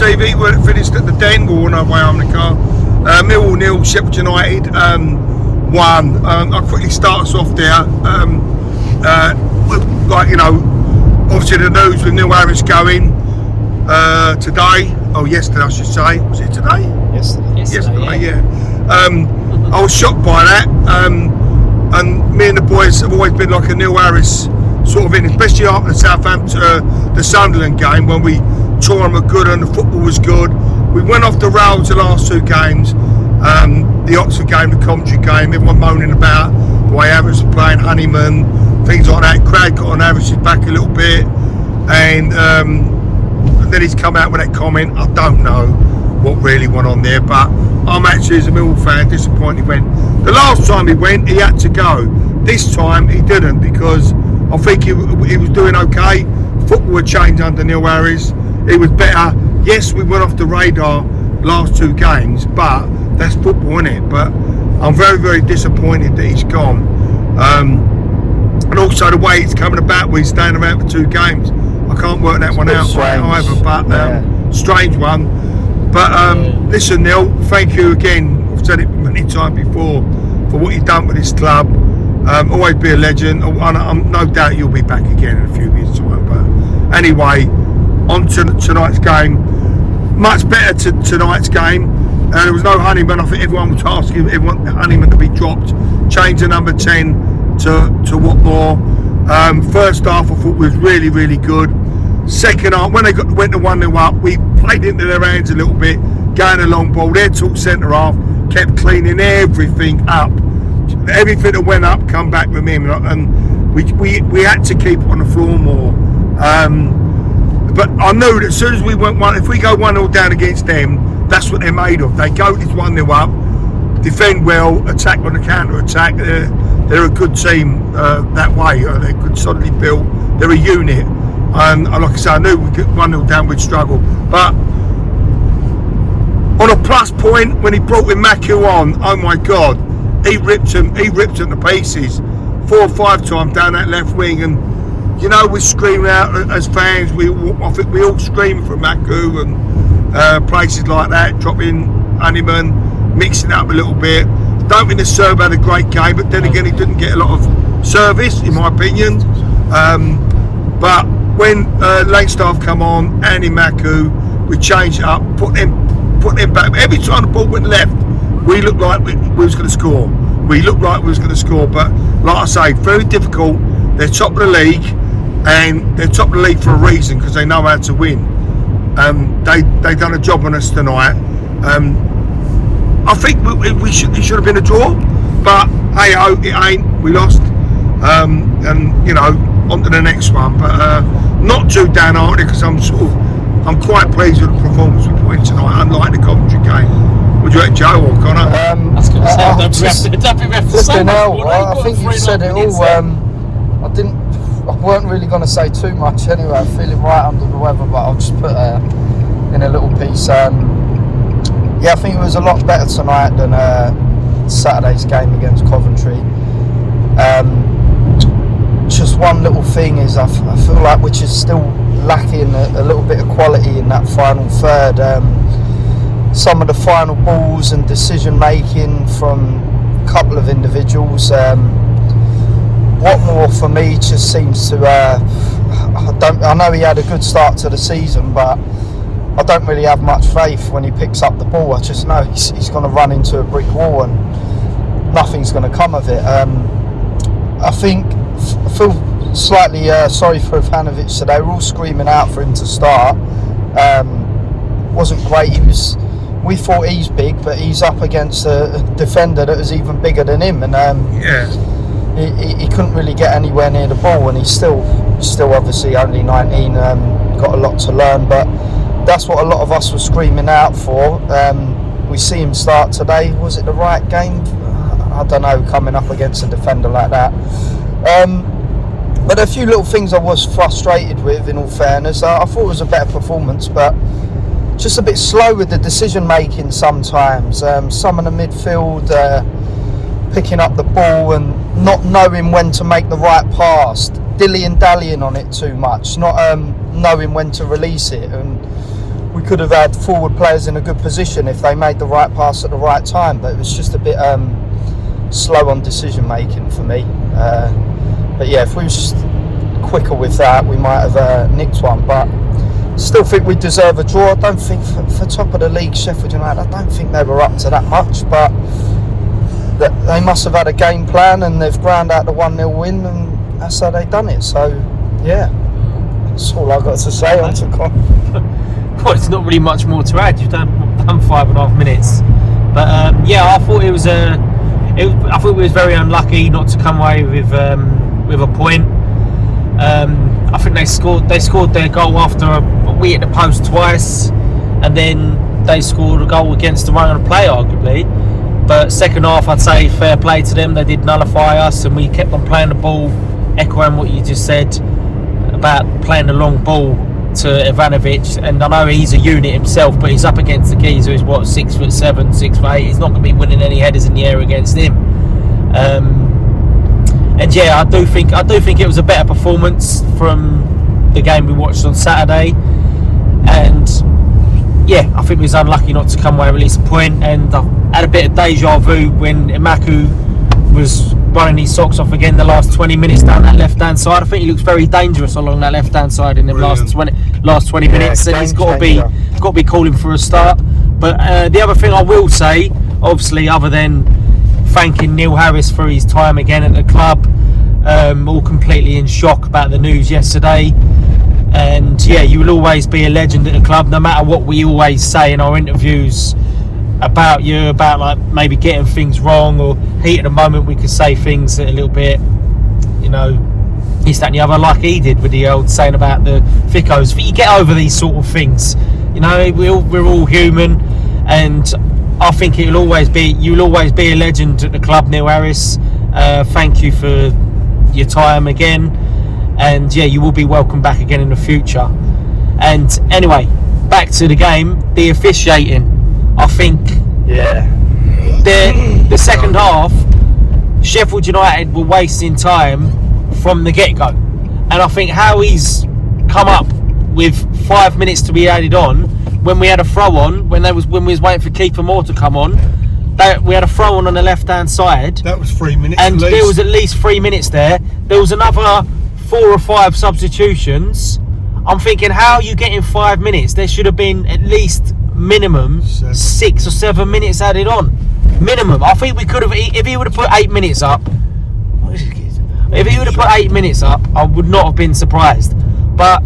Stevie. We finished at the Den. We were on our way home in the car. Millwall 0, Sheffield United 1. I'll quickly start us off there. Obviously the news with Neil Harris going today. Oh, yesterday I should say. Was it today? Yesterday, yeah. I was shocked by that. And me and the boys have always been like a Neil Harris sort of in, especially after the Sunderland game when we tore them a good and the football was good. We went off the rails the last 2 games. The Oxford game, the Coventry game, everyone moaning about the way Harris was playing, Honeyman, things like that. Craig got on Harris's back a little bit, and then he's come out with that comment. I don't know what really went on there, but I'm actually, as a Millwall fan, disappointed when the last time he went, he had to go. This time he didn't, because I think he was doing okay. Football had changed under Neil Harris. It was better. Yes, we went off the radar last 2 games, but that's football, isn't it? But I'm very, very disappointed that he's gone. And also the way it's coming about, we're staying around for 2 games. I can't work that one out either, but strange one. But listen, Neil, thank you again. I've said it many times before for what you've done with this club. Always be a legend. I'm no doubt you'll be back again in a few years' time. But anyway, on to tonight's game. Much better to tonight's game. There was no Honeyman. I think everyone was asking Honeyman to be dropped. Change the number 10 to what more. First half I thought was really, really good. Second half, when they went to 1-0 up, we played into their hands a little bit, going a long ball. They took centre half, kept cleaning everything up. Everything that went up come back with him, and we had to keep it on the floor more. But I knew that as soon as we went if we go 1-0 down against them, that's what they're made of. They go this 1-0 up, defend well, attack on the counter attack. They're a good team that way. They're good, solidly built. They're a unit. And like I say, I knew we get 1-0 down, we'd struggle. But on a plus point, when he brought Emakhu on, oh my God, he ripped him to pieces 4 or 5 times down that left wing. And you know, we're screaming out as fans. I think we all scream for Emakhu and places like that, dropping Honeyman, mixing it up a little bit. Don't think the serve had a great game, but then again, he didn't get a lot of service, in my opinion. But when Langstaff come on and Emakhu, we changed it up, put them back. Every time the ball went left, we looked like we was going to score. But like I say, very difficult. They're top of the league, and they're top of the league for a reason, because they know how to win. They done a job on us tonight. I think it should have been a draw, but hey ho, it ain't. We lost, and you know, on to the next one. But not too downhearted, because I'm quite pleased with the performance we put in tonight, unlike the Coventry game. Would you reckon, Joe or Connor? I was going to say, don't be ref to say much. I think you said it all. I weren't really going to say too much anyway. I'm feeling right under the weather, but I'll just put in a little piece. Yeah, I think it was a lot better tonight than Saturday's game against Coventry. Just one little thing is I feel like which is still lacking a little bit of quality in that final third. Some of the final balls and decision making from a couple of individuals. What more for me just seems to I know he had a good start to the season, but I don't really have much faith when he picks up the ball. I just know he's going to run into a brick wall and nothing's going to come of it. I feel slightly sorry for Ivanovic today. We're all screaming out for him to start. Wasn't great. We thought he's big, but he's up against a defender that was even bigger than him, and he couldn't really get anywhere near the ball, and he's still obviously only 19, got a lot to learn, but that's what a lot of us were screaming out for. We see him start today. Was it the right game? I don't know, coming up against a defender like that. But a few little things I was frustrated with, in all fairness. I thought it was a better performance, but just a bit slow with the decision making sometimes. Some in the midfield picking up the ball and not knowing when to make the right pass, dilly-dallying on it too much, not knowing when to release it. And we could have had forward players in a good position if they made the right pass at the right time, but it was just a bit slow on decision making for me. But yeah, if we was just quicker with that, we might have nicked one. But still think we deserve a draw. I don't think for top of the league, Sheffield United, I don't think they were up to that much, but they must have had a game plan and they've ground out the 1-0 win, and that's how they've done it. So yeah, that's all I've got to say on to Well, it's not really much more to add. You've done 5.5 minutes, but yeah, I thought it was I thought we was very unlucky not to come away with a point. I think they scored their goal after we hit the post twice, and then they scored a goal against the run of the play, arguably. But second half, I'd say fair play to them. They did nullify us, and we kept on playing the ball, echoing what you just said about playing the long ball to Ivanovic. And I know he's a unit himself, but he's up against the geezer who's 6'7", 6'8". He's not going to be winning any headers in the air against him. And yeah, I do think it was a better performance from the game we watched on Saturday. And yeah, I think we was unlucky not to come away with at least a point. And I had a bit of deja vu when Emakhu was running his socks off again the last 20 minutes down that left hand side. I think he looks very dangerous along that left hand side in the last 20 minutes, and he's got to be calling for a start. But the other thing I will say, obviously, other than thanking Neil Harris for his time again at the club, all completely in shock about the news yesterday. And yeah, you will always be a legend at the club, no matter what we always say in our interviews about you, about like maybe getting things wrong or heat of the moment. We could say things that a little bit, you know, this, that and the other, like he did with the old saying about the thickos. But you get over these sort of things, you know, we're all human. And I think you'll always be a legend at the club, Neil Harris. Thank you for your time again, and yeah, you will be welcome back again in the future. And anyway, back to the game, the officiating. I think the second half, Sheffield United were wasting time from the get-go, and I think how he's come up with 5 minutes to be added on when we had a throw on, when we was waiting for Keeper Moore to come on. We had a throw on the left hand side. That was 3 minutes. And there was at least 3 minutes there. There was another 4 or 5 substitutions. I'm thinking, how are you getting 5 minutes? There should have been at least minimum 6 or 7 minutes added on. Minimum. I think we could have, if he would have put 8 minutes up. If he would have put 8 minutes up, I would not have been surprised. But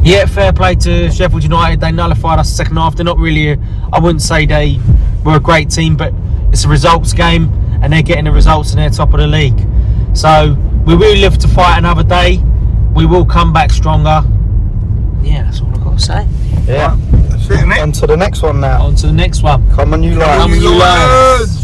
yeah, fair play to Sheffield United. They nullified us second half. They're not really, I wouldn't say they were a great team, but it's a results game, and they're getting the results and they're top of the league. So we will live to fight another day. We will come back stronger. Yeah, that's all I've got to say. Yeah. That's it, innit? On to the next one now. On to the next one. Come on, you Come on, you lads. lads.